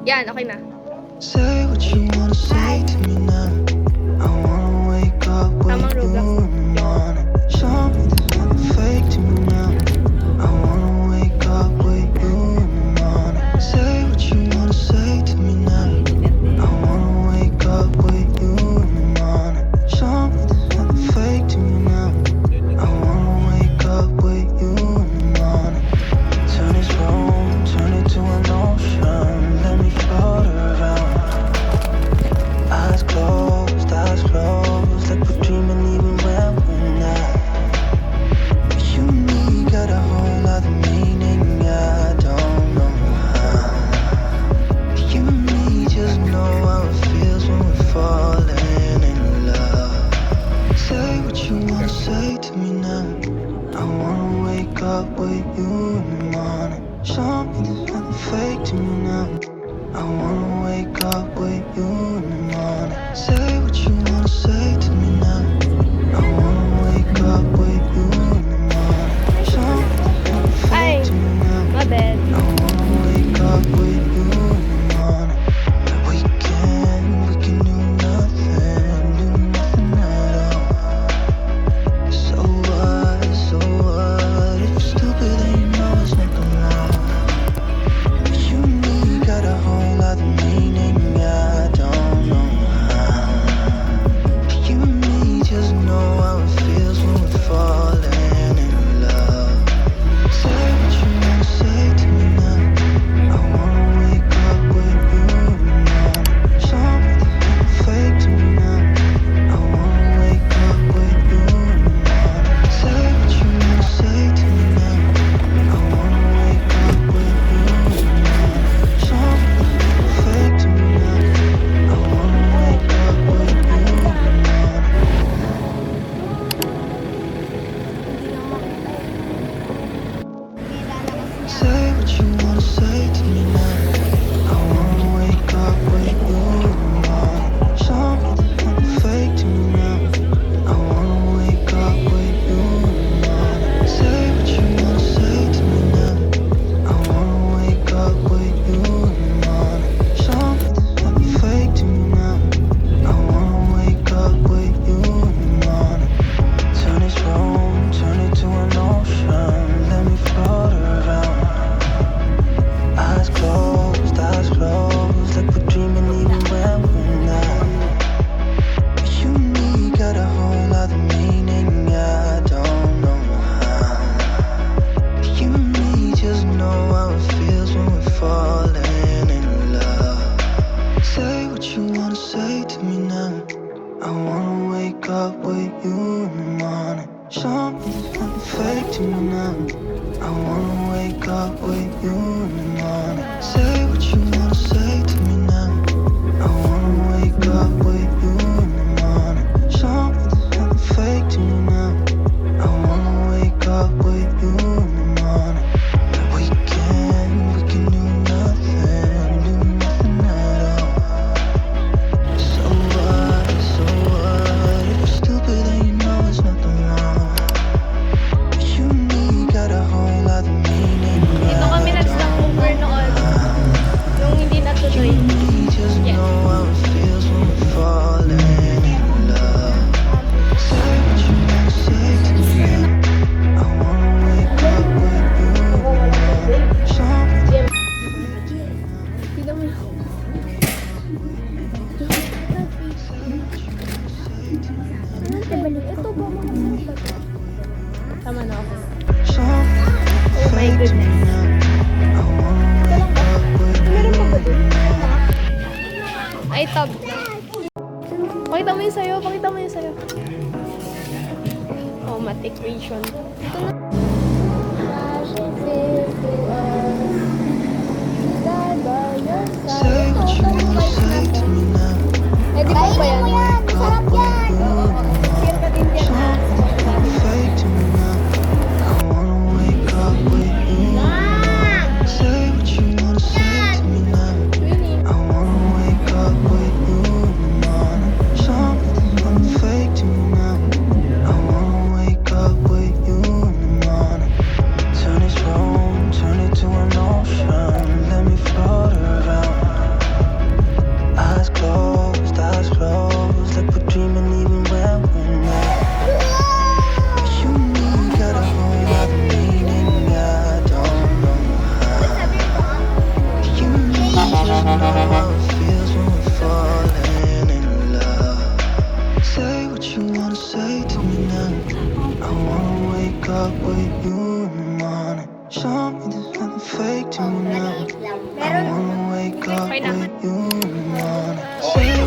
Yan, okay na. Say what you wanna say to me now. I wanna wake up with Tamang you Roblox. in the morning. Show me there's nothing fake to me now. I wanna wake up with you in the morning. Say what you wanna say to me now. I wanna wake up with you in the morning. Show me there's nothing fake to me now. I wanna wake up with you in the morning. Turn this room, turn it to an ocean. Let me float around. Eyes closed, like we're dreaming even when we're not. You and me got a whole lot of meaning, I don't know how. You and me just know how it feels when we're falling in love. Say what you wanna say to me now. I wanna wake up with you in the morning. Show me there's nothing fake to me now. I wanna wake up with you in the morning. Say what you wanna say to me now. I wanna wake up with you in the morning. Show me there's nothing fake to me now. My bad. I wanna wake up with you in the morning. We can do nothing at all. So what, if you're stupid then you know it's nothing wrong. You and me got a whole lot of meaning, I don't know how. You and me just know how it feels when we're falling in love. Say what you wanna say to me now. I wanna wake up with you in the morning. Show me there's nothing fake to me now. I wanna wake up with you in the morning. Say what you wanna say to me now. I wanna wake up with you in the morning. Show me there's nothing fake to me now. I wanna wake up with you in the morning. Say what you wanna say to me now. I wanna wake up with you in the morning. Show me there's nothing fake to me now. I wanna wake up with you in the morning. Say what you wanna say to me now. I wanna wake up with you in the morning. Show me there's nothing fake to me now. I wanna wake up with you in the morning. Turn this room, turn it to an ocean. Let me float around. Eyes closed, like we're dreaming even when we're not. You and me got a whole lot of meaning, I don't know how. You and me just know how it feels when we're falling in love. Say what you wanna say to me now. I wanna wake up with you in the morning. Show me there's nothing fake to me now. I wanna wake up with you in the morning. Say what you wanna say to me now. I wanna wake up with you in the morning. Show me there's nothing fake to me now. I wanna wake up with you in the morning. We can do nothing at all. So what, if you're stupid then you know it's nothing wrong. You and me got a whole lot of meaning. Dito kami nag-stopover noon. Nung hindi natuloy. We just know how it feels when we're falling in love. Say what you wanna say to me now. I wanna wake up with you in the morning. Show me Tignan mo. Ito ba mga tama na ako. Oh my goodness. Meron pa ba dun? Ay, tab. Pakita mo yung sayo. Oh, math equation. Ito na. Say what you wanna say to me now. Pwede po ba yan? Masarap yan! Share ka din dyan ha. Fake to me now. I wanna wake up with you. Say what you wanna say to me now. I wanna wake up with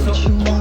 what you want.